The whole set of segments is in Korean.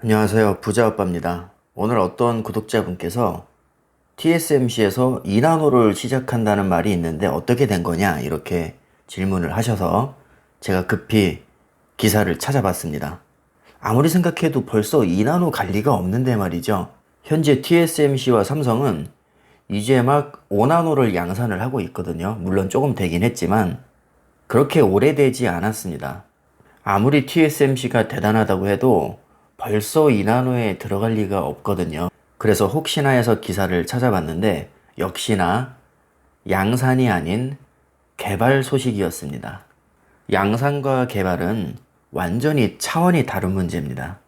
안녕하세요. 부자아빠입니다. 오늘 어떤 구독자분께서 TSMC에서 2나노를 시작한다는 말이 있는데 어떻게 된 거냐 이렇게 질문을 하셔서 제가 급히 기사를 찾아봤습니다. 아무리 생각해도 벌써 2나노 갈 리가 없는데 말이죠. 현재 TSMC와 삼성은 이제 막 5나노를 양산을 하고 있거든요. 물론 조금 되긴 했지만 그렇게 오래되지 않았습니다. 아무리 TSMC가 대단하다고 해도 벌써 2나노에 들어갈 리가 없거든요. 그래서 혹시나 해서 기사를 찾아봤는데 역시나 양산이 아닌 개발 소식이었습니다. 양산과 개발은 완전히 차원이 다른 문제입니다.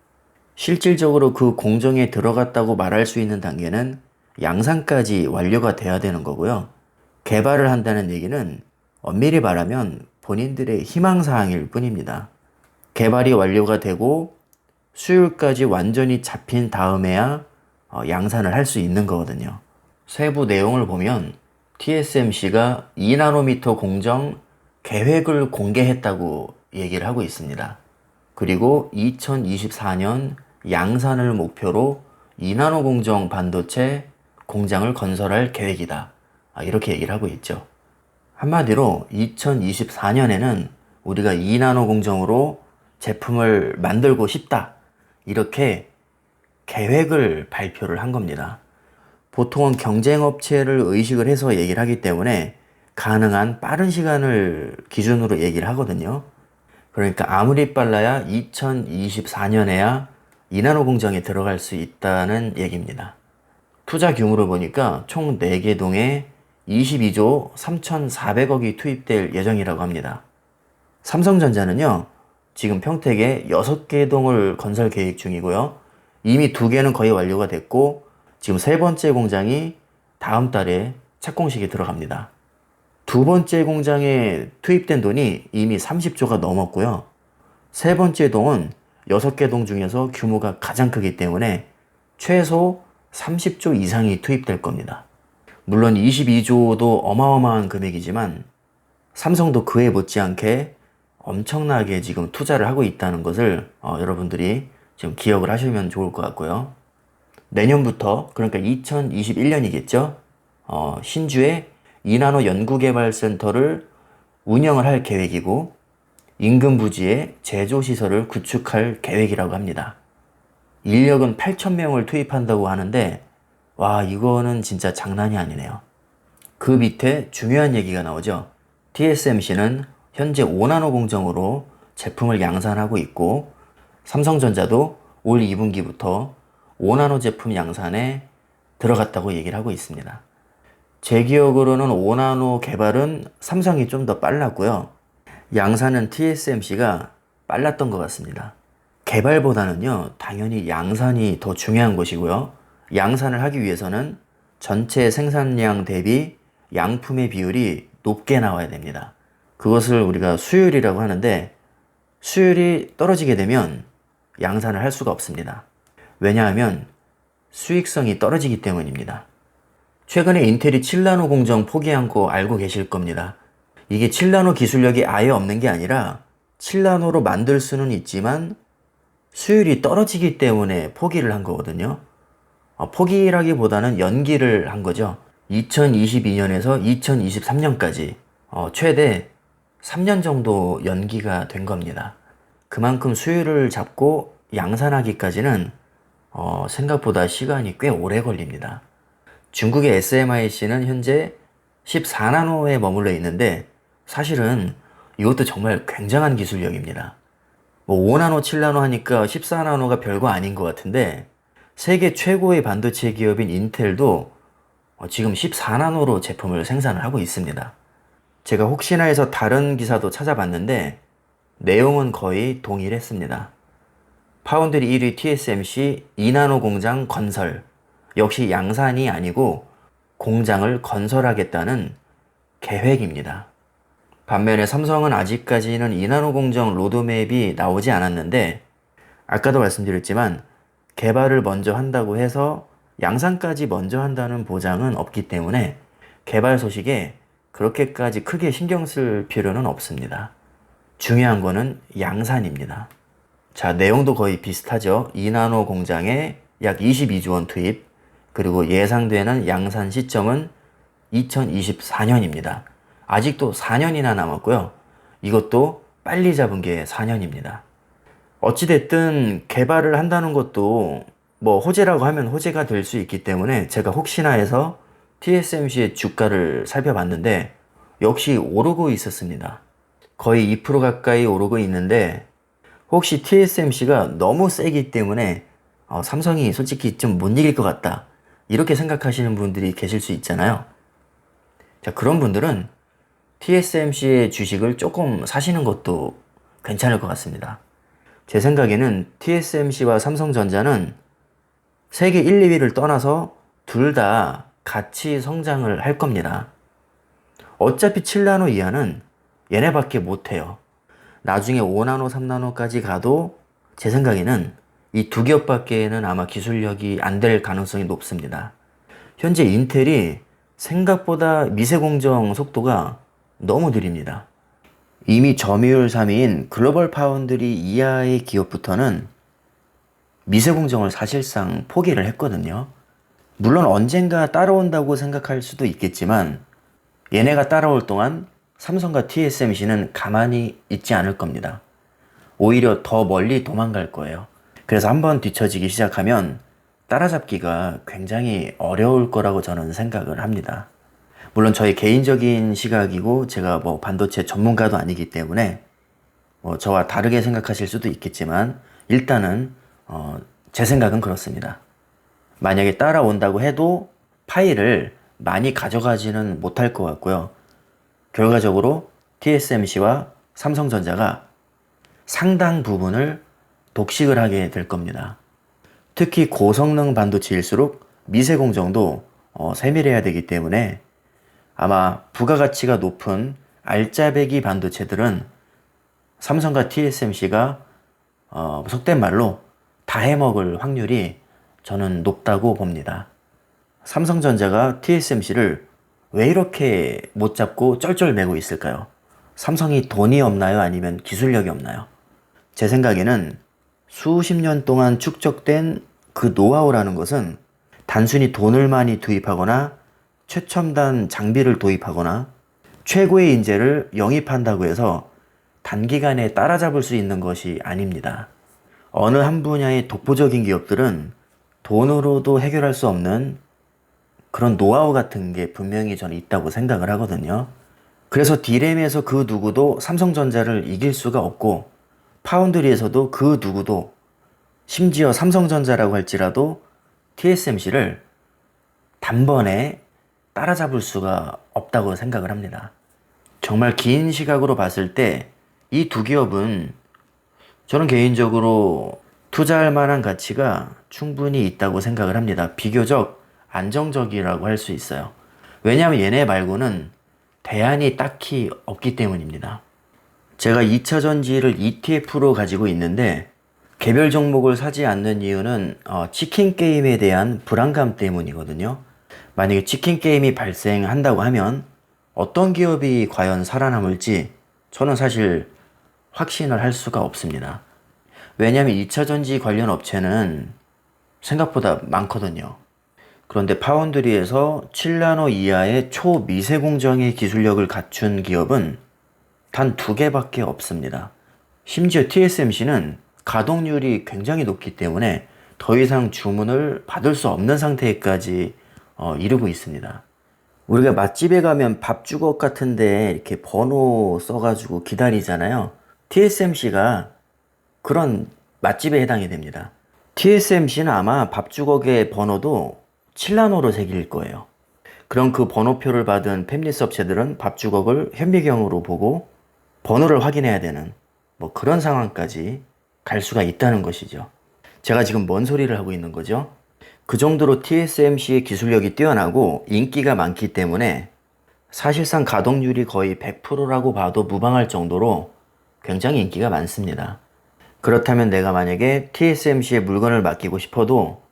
실질적으로 그 공정에 들어갔다고 말할 수 있는 단계는 양산까지 완료가 돼야 되는 거고요. 개발을 한다는 얘기는 엄밀히 말하면 본인들의 희망사항일 뿐입니다. 개발이 완료가 되고 수율까지 완전히 잡힌 다음에야 양산을 할 수 있는 거거든요. 세부 내용을 보면 TSMC가 2나노미터 공정 계획을 공개했다고 얘기를 하고 있습니다. 그리고 2024년 양산을 목표로 2나노 공정 반도체 공장을 건설할 계획이다. 이렇게 얘기를 하고 있죠. 한마디로 2024년에는 우리가 2나노 공정으로 제품을 만들고 싶다. 이렇게 계획을 발표를 한 겁니다. 보통은 경쟁업체를 의식을 해서 얘기를 하기 때문에 가능한 빠른 시간을 기준으로 얘기를 하거든요. 그러니까 아무리 빨라야 2024년에야 2나노 공정에 들어갈 수 있다는 얘기입니다. 투자 규모를 보니까 총 4개 동에 22조 3,400억이 투입될 예정이라고 합니다. 삼성전자는요, 지금 평택에 6개 동을 건설 계획 중이고요. 이미 2개는 거의 완료가 됐고 지금 3번째 공장이 다음 달에 착공식에 들어갑니다. 2번째 공장에 투입된 돈이 이미 30조가 넘었고요. 3번째 동은 6개 동 중에서 규모가 가장 크기 때문에 최소 30조 이상이 투입될 겁니다. 물론 22조도 어마어마한 금액이지만 삼성도 그에 못지않게 엄청나게 지금 투자를 하고 있다는 것을 여러분들이 지금 기억을 하시면 좋을 것 같고요. 내년부터 그러니까 2021년이겠죠. 신주에 2나노 연구개발센터를 운영을 할 계획이고 인근 부지에 제조시설을 구축할 계획이라고 합니다. 인력은 8,000명을 투입한다고 하는데 와 이거는 진짜 장난이 아니네요. 그 밑에 중요한 얘기가 나오죠. TSMC는 현재 5나노 공정으로 제품을 양산하고 있고 삼성전자도 올 2분기부터 5나노 제품 양산에 들어갔다고 얘기를 하고 있습니다. 제 기억으로는 5나노 개발은 삼성이 좀 더 빨랐고요. 양산은 TSMC가 빨랐던 것 같습니다. 개발보다는요, 당연히 양산이 더 중요한 것이고요. 양산을 하기 위해서는 전체 생산량 대비 양품의 비율이 높게 나와야 됩니다. 그것을 우리가 수율이라고 하는데 수율이 떨어지게 되면 양산을 할 수가 없습니다. 왜냐하면 수익성이 떨어지기 때문입니다. 최근에 인텔이 7나노 공정 포기한 거 알고 계실 겁니다. 이게 7나노 기술력이 아예 없는 게 아니라 7나노로 만들 수는 있지만 수율이 떨어지기 때문에 포기를 한 거거든요. 포기라기보다는 연기를 한 거죠. 2022년에서 2023년까지 최대 3년 정도 연기가 된 겁니다. 그만큼 수율을 잡고 양산하기까지는 생각보다 시간이 꽤 오래 걸립니다. 중국의 SMIC는 현재 14나노에 머물러 있는데 사실은 이것도 정말 굉장한 기술력입니다. 5나노, 7나노 하니까 14나노가 별거 아닌 것 같은데 세계 최고의 반도체 기업인 인텔도 지금 14나노로 제품을 생산을 하고 있습니다. 제가 혹시나 해서 다른 기사도 찾아봤는데 내용은 거의 동일했습니다. 파운드리 1위 TSMC 2나노 공장 건설, 역시 양산이 아니고 공장을 건설하겠다는 계획입니다. 반면에 삼성은 아직까지는 2나노 공정 로드맵이 나오지 않았는데 아까도 말씀드렸지만 개발을 먼저 한다고 해서 양산까지 먼저 한다는 보장은 없기 때문에 개발 소식에 그렇게까지 크게 신경 쓸 필요는 없습니다. 중요한 거는 양산입니다. 자, 내용도 거의 비슷하죠. 2나노 공장에 약 22조 원 투입, 그리고 예상되는 양산 시점은 2024년입니다. 아직도 4년이나 남았고요. 이것도 빨리 잡은 게 4년입니다. 어찌됐든 개발을 한다는 것도 뭐 호재라고 하면 호재가 될 수 있기 때문에 제가 혹시나 해서 TSMC의 주가를 살펴봤는데 역시 오르고 있었습니다. 거의 2% 가까이 오르고 있는데 혹시 TSMC가 너무 세기 때문에 삼성이 솔직히 좀 못 이길 것 같다, 이렇게 생각하시는 분들이 계실 수 있잖아요. 자, 그런 분들은 TSMC의 주식을 조금 사시는 것도 괜찮을 것 같습니다. 제 생각에는 TSMC와 삼성전자는 세계 1, 2위를 떠나서 둘 다 같이 성장을 할 겁니다. 어차피 7나노 이하는 얘네밖에 못해요. 나중에 5나노, 3나노까지 가도 제 생각에는 이 두 기업밖에는 아마 기술력이 안 될 가능성이 높습니다. 현재 인텔이 생각보다 미세공정 속도가 너무 느립니다. 이미 점유율 3위인 글로벌 파운드리 이하의 기업부터는 미세공정을 사실상 포기를 했거든요. 물론 언젠가 따라온다고 생각할 수도 있겠지만 얘네가 따라올 동안 삼성과 TSMC는 가만히 있지 않을 겁니다. 오히려 더 멀리 도망갈 거예요. 그래서 한번 뒤처지기 시작하면 따라잡기가 굉장히 어려울 거라고 저는 생각을 합니다. 물론 저의 개인적인 시각이고 제가 뭐 반도체 전문가도 아니기 때문에 저와 다르게 생각하실 수도 있겠지만 일단은 제 생각은 그렇습니다. 만약에 따라온다고 해도 파일을 많이 가져가지는 못할 것 같고요. 결과적으로 TSMC와 삼성전자가 상당 부분을 독식을 하게 될 겁니다. 특히 고성능 반도체일수록 미세공정도 세밀해야 되기 때문에 아마 부가가치가 높은 알짜배기 반도체들은 삼성과 TSMC가 속된 말로 다 해먹을 확률이 저는 높다고 봅니다. 삼성전자가 TSMC를 왜 이렇게 못 잡고 쩔쩔매고 있을까요? 삼성이 돈이 없나요? 아니면 기술력이 없나요? 제 생각에는 수십 년 동안 축적된 그 노하우라는 것은 단순히 돈을 많이 투입하거나 최첨단 장비를 도입하거나 최고의 인재를 영입한다고 해서 단기간에 따라잡을 수 있는 것이 아닙니다. 어느 한 분야의 독보적인 기업들은 돈으로도 해결할 수 없는 그런 노하우 같은 게 분명히 저는 있다고 생각을 하거든요. 그래서 D램에서 그 누구도 삼성전자를 이길 수가 없고 파운드리에서도 그 누구도, 심지어 삼성전자라고 할지라도 TSMC를 단번에 따라잡을 수가 없다고 생각을 합니다. 정말 긴 시각으로 봤을 때 이 두 기업은 저는 개인적으로 투자할 만한 가치가 충분히 있다고 생각을 합니다. 비교적 안정적이라고 할 수 있어요. 왜냐하면 얘네 말고는 대안이 딱히 없기 때문입니다. 제가 2차전지를 ETF로 가지고 있는데 개별 종목을 사지 않는 이유는 치킨 게임에 대한 불안감 때문이거든요. 만약에 치킨 게임이 발생한다고 하면 어떤 기업이 과연 살아남을지 저는 사실 확신을 할 수가 없습니다. 왜냐하면 2차전지 관련 업체는 생각보다 많거든요. 그런데 파운드리에서 7나노 이하의 초미세공정의 기술력을 갖춘 기업은 단 2개밖에 없습니다. 심지어 TSMC는 가동률이 굉장히 높기 때문에 더 이상 주문을 받을 수 없는 상태까지 이르고 있습니다. 우리가 맛집에 가면 밥주걱 같은데 이렇게 번호 써가지고 기다리잖아요. TSMC가 그런 맛집에 해당이 됩니다. TSMC는 아마 밥주걱의 번호도 7나노로 새길 거예요. 그럼 그 번호표를 받은 팹리스 업체들은 밥주걱을 현미경으로 보고 번호를 확인해야 되는 뭐 그런 상황까지 갈 수가 있다는 것이죠. 제가 지금 뭔 소리를 하고 있는 거죠? 그 정도로 TSMC의 기술력이 뛰어나고 인기가 많기 때문에 사실상 가동률이 거의 100%라고 봐도 무방할 정도로 굉장히 인기가 많습니다. 그렇다면 내가 만약에 TSMC에 물건을 맡기고 싶어도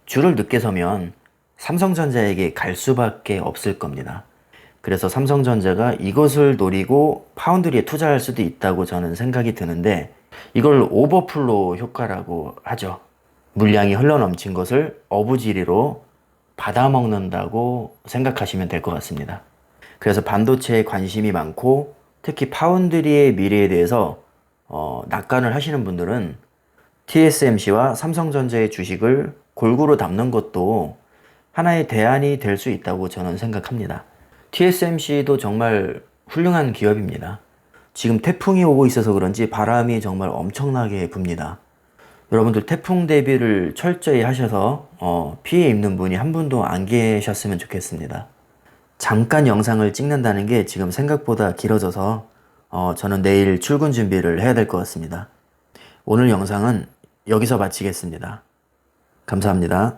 줄을 늦게 서면 삼성전자에게 갈 수밖에 없을 겁니다. 그래서 삼성전자가 이것을 노리고 파운드리에 투자할 수도 있다고 저는 생각이 드는데 이걸 오버플로 효과라고 하죠. 물량이 흘러넘친 것을 어부지리로 받아먹는다고 생각하시면 될 것 같습니다. 그래서 반도체에 관심이 많고 특히 파운드리의 미래에 대해서 낙관을 하시는 분들은 TSMC와 삼성전자의 주식을 골고루 담는 것도 하나의 대안이 될 수 있다고 저는 생각합니다. TSMC도 정말 훌륭한 기업입니다. 지금 태풍이 오고 있어서 그런지 바람이 정말 엄청나게 붑니다. 여러분들 태풍 대비를 철저히 하셔서 피해 입는 분이 한 분도 안 계셨으면 좋겠습니다. 잠깐 영상을 찍는다는 게 지금 생각보다 길어져서 저는 내일 출근 준비를 해야 될 것 같습니다. 오늘 영상은 여기서 마치겠습니다. 감사합니다.